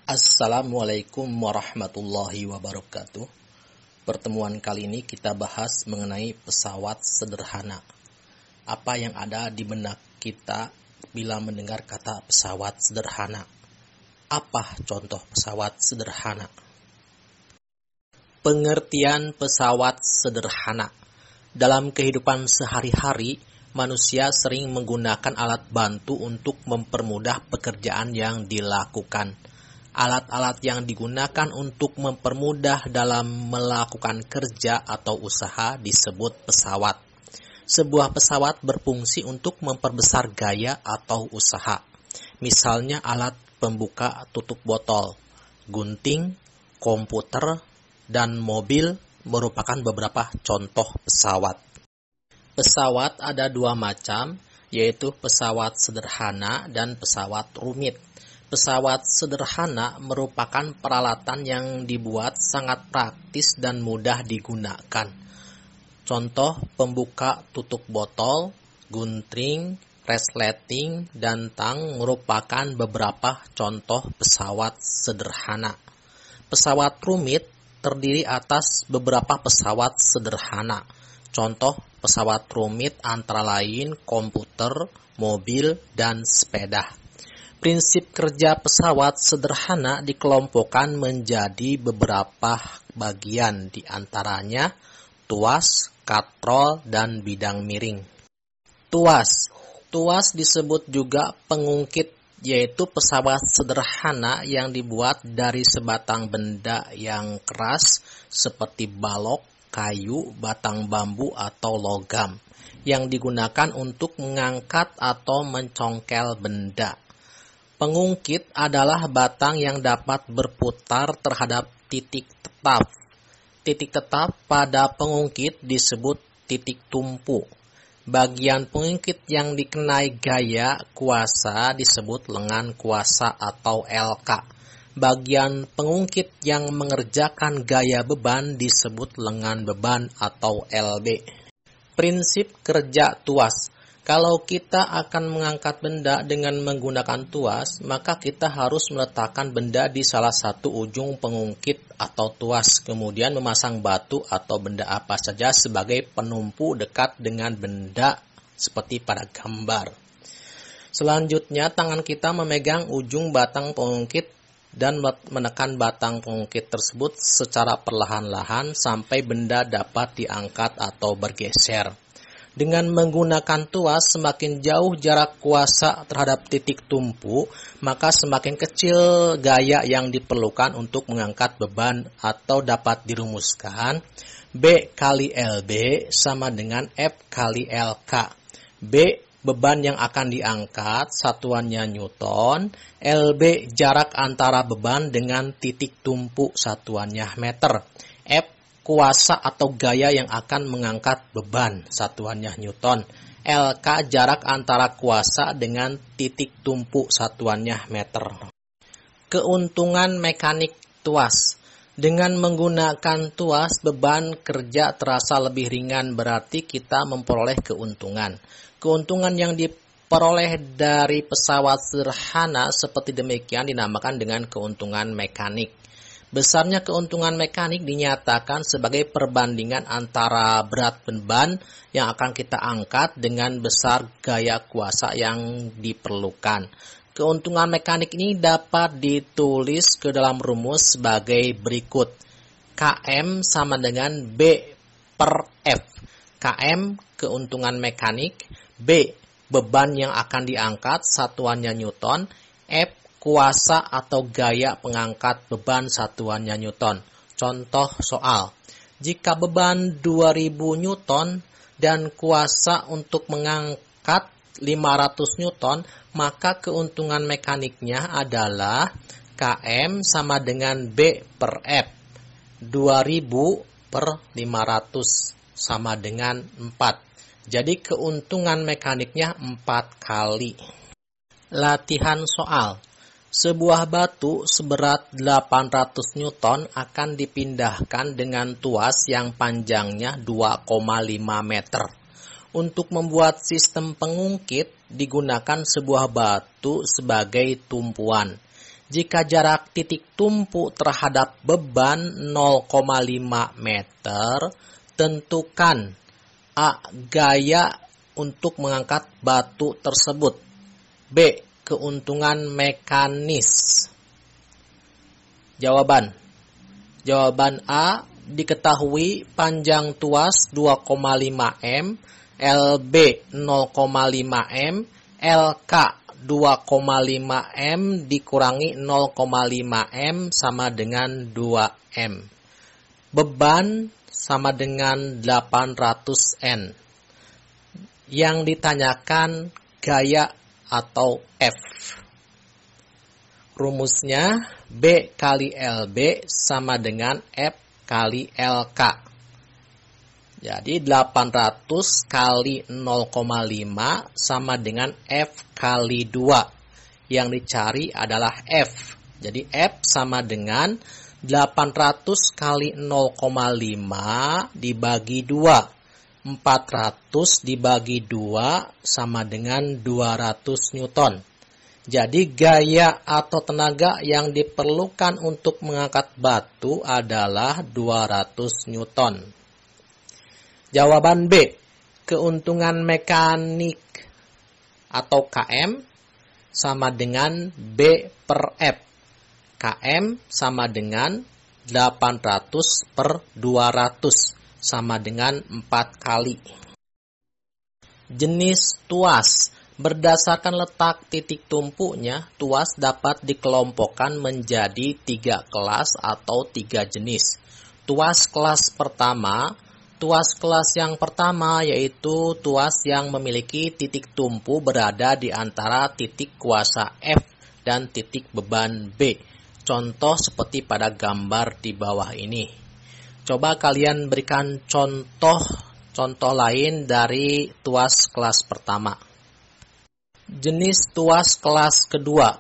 Assalamualaikum warahmatullahi wabarakatuh. Pertemuan kali ini kita bahas mengenai pesawat sederhana. Apa yang ada di benak kita bila mendengar kata pesawat sederhana? Apa contoh pesawat sederhana? Pengertian pesawat sederhana. Dalam kehidupan sehari-hari, manusia sering menggunakan alat bantu untuk mempermudah pekerjaan yang dilakukan. Alat-alat yang digunakan untuk mempermudah dalam melakukan kerja atau usaha disebut pesawat. Sebuah pesawat berfungsi untuk memperbesar gaya atau usaha. Misalnya alat pembuka tutup botol, gunting, komputer, dan mobil merupakan beberapa contoh pesawat. Pesawat ada dua macam, yaitu pesawat sederhana dan pesawat rumit. Pesawat sederhana merupakan peralatan yang dibuat sangat praktis dan mudah digunakan. Contoh pembuka tutup botol, gunting, resleting, dan tang merupakan beberapa contoh pesawat sederhana. Pesawat rumit terdiri atas beberapa pesawat sederhana. Contoh pesawat rumit antara lain komputer, mobil, dan sepeda. Prinsip kerja pesawat sederhana dikelompokkan menjadi beberapa bagian, di antaranya tuas, katrol, dan bidang miring. Tuas disebut juga pengungkit, yaitu pesawat sederhana yang dibuat dari sebatang benda yang keras seperti balok, kayu, batang bambu, atau logam, yang digunakan untuk mengangkat atau mencongkel benda. Pengungkit adalah batang yang dapat berputar terhadap titik tetap. Titik tetap pada pengungkit disebut titik tumpu. Bagian pengungkit yang dikenai gaya kuasa disebut lengan kuasa atau LK. Bagian pengungkit yang mengerjakan gaya beban disebut lengan beban atau LB. Prinsip kerja tuas. Kalau kita akan mengangkat benda dengan menggunakan tuas, maka kita harus meletakkan benda di salah satu ujung pengungkit atau tuas, kemudian memasang batu atau benda apa saja sebagai penumpu dekat dengan benda seperti pada gambar. Selanjutnya, tangan kita memegang ujung batang pengungkit dan menekan batang pengungkit tersebut secara perlahan-lahan sampai benda dapat diangkat atau bergeser. Dengan menggunakan tuas, semakin jauh jarak kuasa terhadap titik tumpu, maka semakin kecil gaya yang diperlukan untuk mengangkat beban, atau dapat dirumuskan B kali LB sama dengan F kali LK. B, beban yang akan diangkat, satuannya Newton. LB, jarak antara beban dengan titik tumpu, satuannya meter. F, kuasa atau gaya yang akan mengangkat beban, satuannya Newton. LK, jarak antara kuasa dengan titik tumpu, satuannya meter. Keuntungan mekanik tuas. Dengan menggunakan tuas, beban kerja terasa lebih ringan, berarti kita memperoleh keuntungan. Keuntungan yang diperoleh dari pesawat sederhana seperti demikian dinamakan dengan keuntungan mekanik. Besarnya keuntungan mekanik dinyatakan sebagai perbandingan antara berat beban yang akan kita angkat dengan besar gaya kuasa yang diperlukan. Keuntungan mekanik ini dapat ditulis ke dalam rumus sebagai berikut. Km sama dengan B per F. Km keuntungan mekanik, B beban yang akan diangkat, satuannya Newton, F kuasa atau gaya pengangkat beban, satuannya Newton. Contoh soal. Jika beban 2000 Newton dan kuasa untuk mengangkat 500 Newton, maka keuntungan mekaniknya adalah Km sama dengan B per F. 2000 per 500 sama dengan 4. Jadi keuntungan mekaniknya 4 kali. Latihan soal. Sebuah batu seberat 800 Newton akan dipindahkan dengan tuas yang panjangnya 2,5 meter. Untuk membuat sistem pengungkit, digunakan sebuah batu sebagai tumpuan. Jika jarak titik tumpu terhadap beban 0,5 meter, tentukan A. Gaya untuk mengangkat batu tersebut. B. Keuntungan mekanis. Jawaban A. Diketahui panjang tuas 2,5 m, LB 0,5 m, LK 2,5 m dikurangi 0,5 m sama dengan 2 m. Beban sama dengan 800 N. Yang ditanyakan gaya atau F. Rumusnya B kali LB sama dengan F kali LK. Jadi 800 kali 0,5 sama dengan F kali 2. Yang dicari adalah F. Jadi F sama dengan 800 kali 0,5 dibagi 2. 400 dibagi 2 sama dengan 200 Newton. Jadi gaya atau tenaga yang diperlukan untuk mengangkat batu adalah 200 Newton. Jawaban B. Keuntungan mekanik atau KM sama dengan B per F. KM sama dengan 800 per 200 sama dengan 4 kali. Jenis tuas. Berdasarkan letak titik tumpunya, tuas dapat dikelompokkan menjadi 3 kelas atau 3 jenis. Tuas kelas pertama. Tuas kelas yang pertama yaitu tuas yang memiliki titik tumpu berada di antara titik kuasa F dan titik beban B. Contoh seperti pada gambar di bawah ini. Coba kalian berikan contoh lain dari tuas kelas pertama. Jenis tuas kelas kedua.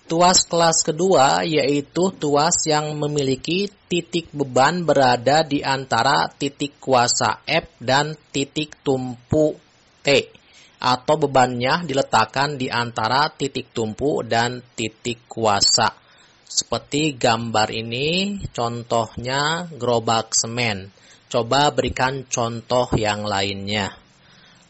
Tuas kelas kedua yaitu tuas yang memiliki titik beban berada di antara titik kuasa F dan titik tumpu T, atau bebannya diletakkan di antara titik tumpu dan titik kuasa. Seperti gambar ini, contohnya gerobak semen. Coba berikan contoh yang lainnya.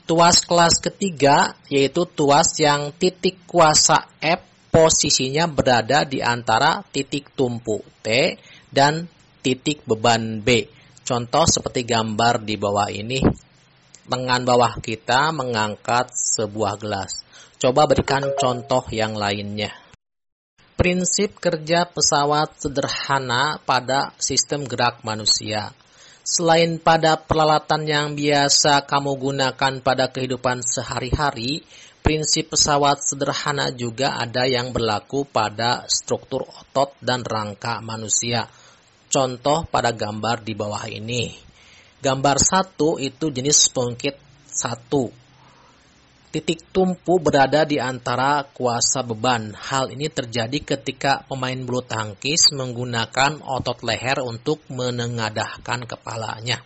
Tuas kelas ketiga yaitu tuas yang titik kuasa F posisinya berada di antara titik tumpu T dan titik beban B. Contoh seperti gambar di bawah ini. Tangan bawah kita mengangkat sebuah gelas. Coba berikan contoh yang lainnya. Prinsip kerja pesawat sederhana pada sistem gerak manusia. Selain pada peralatan yang biasa kamu gunakan pada kehidupan sehari-hari, prinsip pesawat sederhana juga ada yang berlaku pada struktur otot dan rangka manusia. Contoh pada gambar di bawah ini. Gambar 1 itu jenis pengungkit 1. Titik tumpu berada di antara kuasa beban. Hal ini terjadi ketika pemain bulu tangkis menggunakan otot leher untuk menengadahkan kepalanya.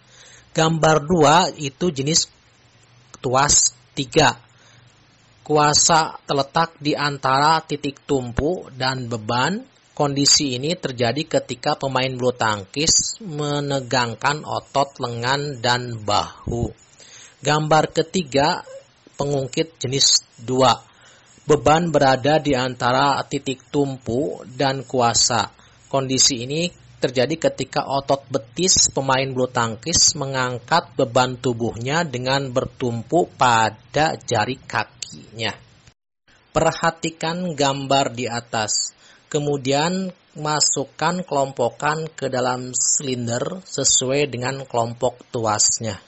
Gambar 2 itu jenis tuas 3. Kuasa terletak di antara titik tumpu dan beban. Kondisi ini terjadi ketika pemain bulu tangkis menegangkan otot lengan dan bahu. Gambar ketiga, pengungkit jenis 2. Beban berada di antara titik tumpu dan kuasa. Kondisi ini terjadi ketika otot betis pemain bulu tangkis mengangkat beban tubuhnya dengan bertumpu pada jari kakinya. Perhatikan gambar di atas. Kemudian masukkan kelompokan ke dalam silinder sesuai dengan kelompok tuasnya.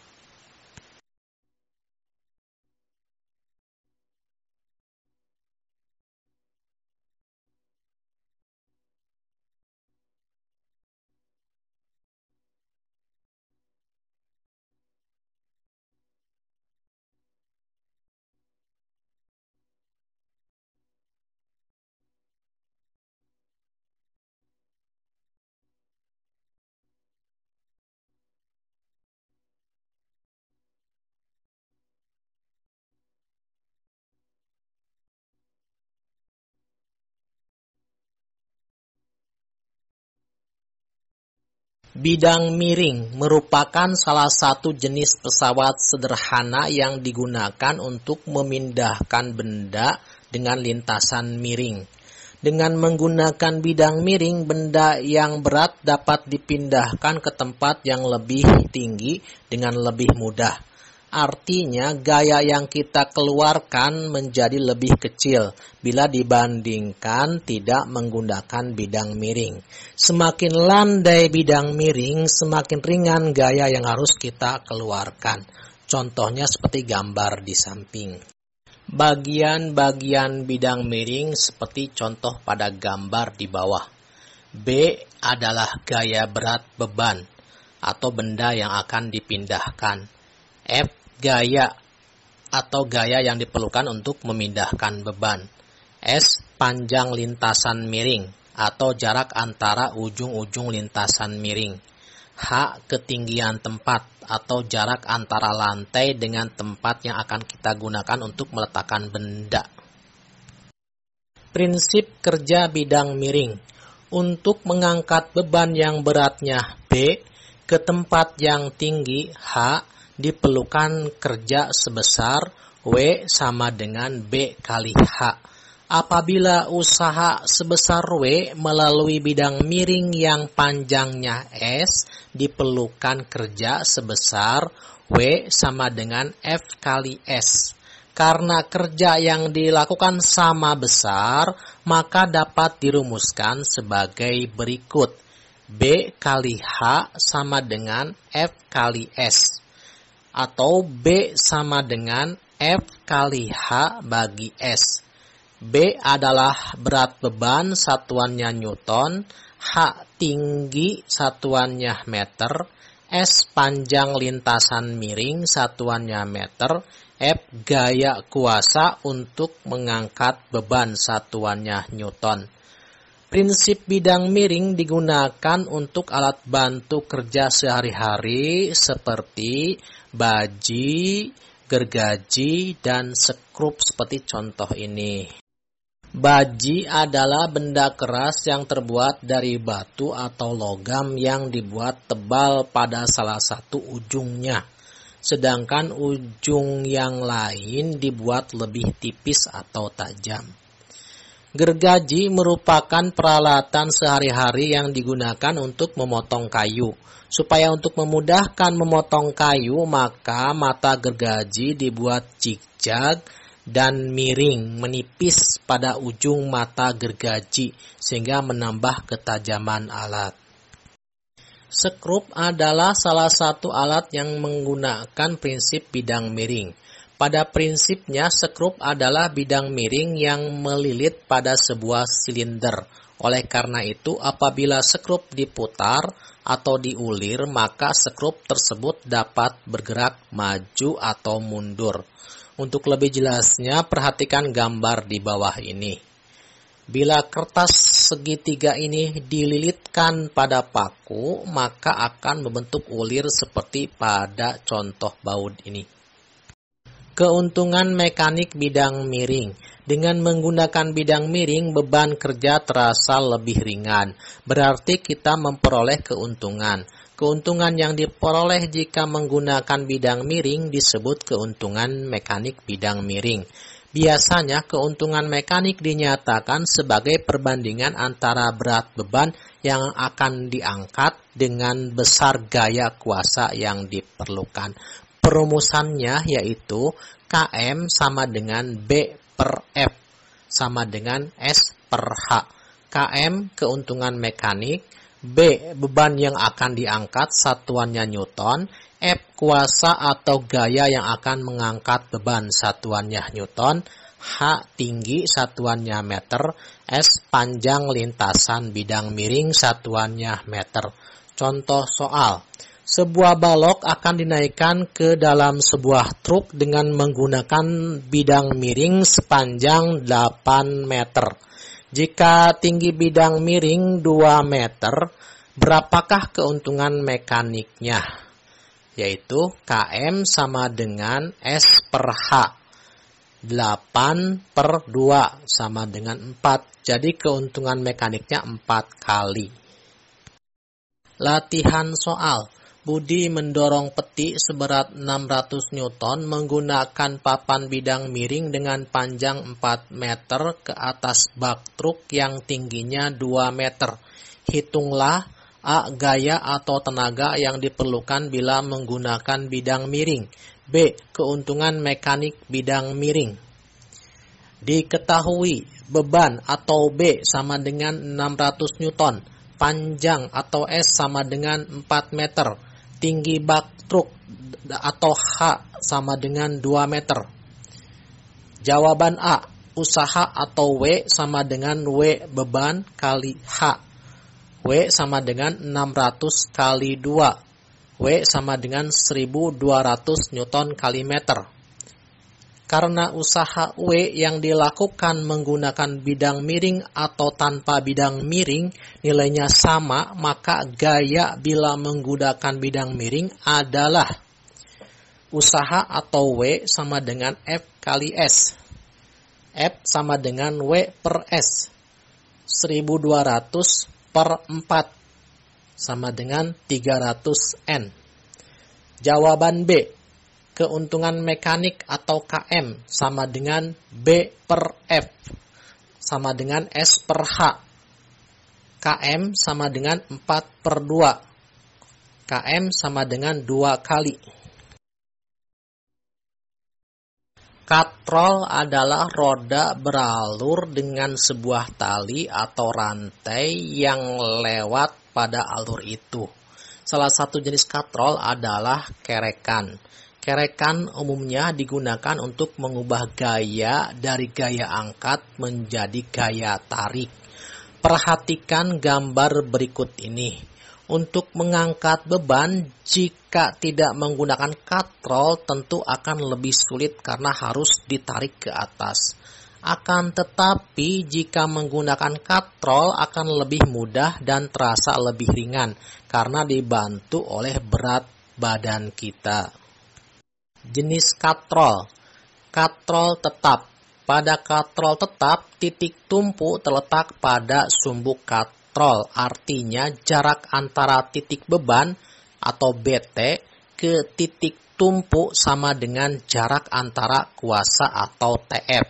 Bidang miring merupakan salah satu jenis pesawat sederhana yang digunakan untuk memindahkan benda dengan lintasan miring. Dengan menggunakan bidang miring, benda yang berat dapat dipindahkan ke tempat yang lebih tinggi dengan lebih mudah. Artinya, gaya yang kita keluarkan menjadi lebih kecil bila dibandingkan tidak menggunakan bidang miring. Semakin landai bidang miring, semakin ringan gaya yang harus kita keluarkan. Contohnya seperti gambar di samping. Bagian-bagian bidang miring seperti contoh pada gambar di bawah. B adalah gaya berat beban atau benda yang akan dipindahkan. F gaya atau gaya yang diperlukan untuk memindahkan beban. S panjang lintasan miring atau jarak antara ujung-ujung lintasan miring. H ketinggian tempat atau jarak antara lantai dengan tempat yang akan kita gunakan untuk meletakkan benda. Prinsip kerja bidang miring. Untuk mengangkat beban yang beratnya B ke tempat yang tinggi H diperlukan kerja sebesar W sama dengan B kali H. Apabila usaha sebesar W melalui bidang miring yang panjangnya S, diperlukan kerja sebesar W sama dengan F kali S. Karena kerja yang dilakukan sama besar, maka dapat dirumuskan sebagai berikut. B kali H sama dengan F kali S. Atau B sama dengan F kali H bagi S. B adalah berat beban satuannya Newton, H tinggi satuannya meter, S panjang lintasan miring satuannya meter, F gaya kuasa untuk mengangkat beban satuannya Newton. Prinsip bidang miring digunakan untuk alat bantu kerja sehari-hari seperti baji, gergaji, dan skrup seperti contoh ini. Baji adalah benda keras yang terbuat dari batu atau logam yang dibuat tebal pada salah satu ujungnya, sedangkan ujung yang lain dibuat lebih tipis atau tajam. Gergaji merupakan peralatan sehari-hari yang digunakan untuk memotong kayu. Supaya untuk memudahkan memotong kayu, maka mata gergaji dibuat zigzag dan miring menipis pada ujung mata gergaji sehingga menambah ketajaman alat. Skrup adalah salah satu alat yang menggunakan prinsip bidang miring. Pada prinsipnya, skrup adalah bidang miring yang melilit pada sebuah silinder. Oleh karena itu, apabila skrup diputar atau diulir, maka skrup tersebut dapat bergerak maju atau mundur. Untuk lebih jelasnya, perhatikan gambar di bawah ini. Bila kertas segitiga ini dililitkan pada paku, maka akan membentuk ulir seperti pada contoh baut ini. Keuntungan mekanik bidang miring. Dengan menggunakan bidang miring, beban kerja terasa lebih ringan. Berarti kita memperoleh keuntungan. Keuntungan yang diperoleh jika menggunakan bidang miring disebut keuntungan mekanik bidang miring. Biasanya keuntungan mekanik dinyatakan sebagai perbandingan antara berat beban yang akan diangkat dengan besar gaya kuasa yang diperlukan. Perumusannya yaitu Km sama dengan B per F sama dengan S per H. Km keuntungan mekanik, B beban yang akan diangkat satuannya Newton, F kuasa atau gaya yang akan mengangkat beban satuannya Newton, H tinggi satuannya meter, S panjang lintasan bidang miring satuannya meter. Contoh soal. Sebuah balok akan dinaikkan ke dalam sebuah truk dengan menggunakan bidang miring sepanjang 8 meter. Jika tinggi bidang miring 2 meter, berapakah keuntungan mekaniknya? Yaitu Km sama dengan S per H. 8 per 2 sama dengan 4. Jadi keuntungan mekaniknya 4 kali. Latihan soal. Budi mendorong peti seberat 600 Newton menggunakan papan bidang miring dengan panjang 4 meter ke atas bak truk yang tingginya 2 meter. Hitunglah A. Gaya atau tenaga yang diperlukan bila menggunakan bidang miring. B. Keuntungan mekanik bidang miring. Diketahui beban atau B sama dengan 600 Newton. Panjang atau S sama dengan 4 meter. Tinggi bak truk atau H sama dengan 2 meter. Jawaban A. Usaha atau W sama dengan W beban kali H. W sama dengan 600 kali 2. W sama dengan 1200 Newton kali meter. Karena usaha W yang dilakukan menggunakan bidang miring atau tanpa bidang miring nilainya sama, maka gaya bila menggunakan bidang miring adalah usaha atau W sama dengan F kali S. F sama dengan W per S. 1200 per 4 sama dengan 300 N. Jawaban B. Keuntungan mekanik atau KM sama dengan B per F sama dengan S per H. KM sama dengan 4 per 2. KM sama dengan 2 kali. Katrol adalah roda beralur dengan sebuah tali atau rantai yang lewat pada alur itu. Salah satu jenis katrol adalah kerekan. Kerekan umumnya digunakan untuk mengubah gaya dari gaya angkat menjadi gaya tarik. Perhatikan gambar berikut ini. Untuk mengangkat beban, jika tidak menggunakan katrol tentu akan lebih sulit karena harus ditarik ke atas. Akan tetapi jika menggunakan katrol akan lebih mudah dan terasa lebih ringan karena dibantu oleh berat badan kita. Jenis katrol. Katrol tetap. Pada katrol tetap, titik tumpu terletak pada sumbu katrol. Artinya jarak antara titik beban atau BT ke titik tumpu sama dengan jarak antara kuasa atau TF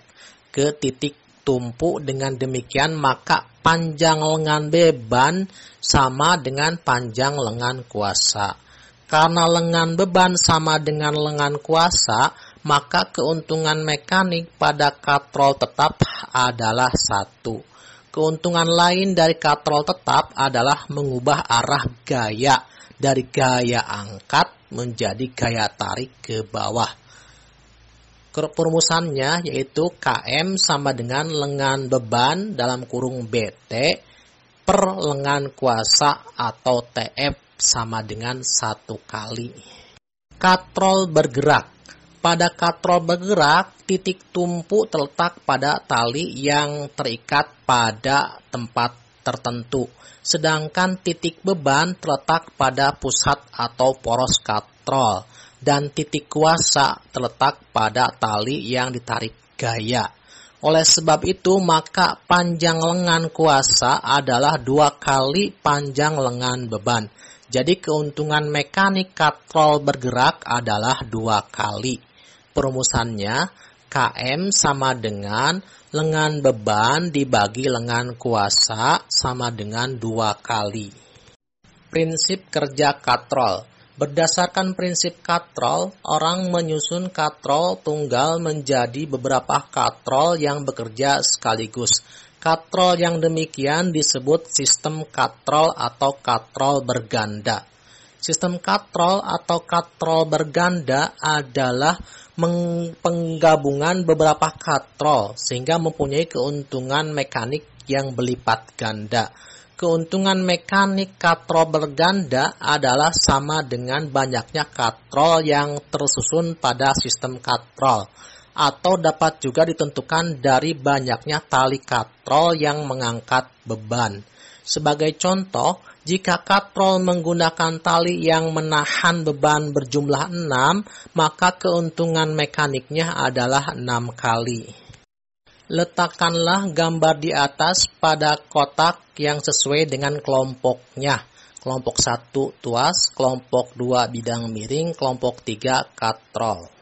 ke titik tumpu. Dengan demikian maka panjang lengan beban sama dengan panjang lengan kuasa. Karena lengan beban sama dengan lengan kuasa, maka keuntungan mekanik pada katrol tetap adalah 1. Keuntungan lain dari katrol tetap adalah mengubah arah gaya dari gaya angkat menjadi gaya tarik ke bawah. Perumusannya yaitu KM sama dengan lengan beban dalam kurung BT per lengan kuasa atau TF sama dengan 1 kali. Katrol bergerak. Pada katrol bergerak, titik tumpu terletak pada tali yang terikat pada tempat tertentu. Sedangkan titik beban terletak pada pusat atau poros katrol. Dan titik kuasa terletak pada tali yang ditarik gaya. Oleh sebab itu, maka panjang lengan kuasa adalah 2 kali panjang lengan beban. Jadi keuntungan mekanik katrol bergerak adalah 2 kali. Perumusannya, KM sama dengan lengan beban dibagi lengan kuasa sama dengan 2 kali. Prinsip kerja katrol. Berdasarkan prinsip katrol, orang menyusun katrol tunggal menjadi beberapa katrol yang bekerja sekaligus. Katrol yang demikian disebut sistem katrol atau katrol berganda. Sistem katrol atau katrol berganda adalah penggabungan beberapa katrol sehingga mempunyai keuntungan mekanik yang berlipat ganda. Keuntungan mekanik katrol berganda adalah sama dengan banyaknya katrol yang tersusun pada sistem katrol, atau dapat juga ditentukan dari banyaknya tali katrol yang mengangkat beban. Sebagai contoh, jika katrol menggunakan tali yang menahan beban berjumlah 6, maka keuntungan mekaniknya adalah 6 kali. Letakkanlah gambar di atas pada kotak yang sesuai dengan kelompoknya. kelompok 1 tuas, kelompok 2 bidang miring, kelompok 3 katrol.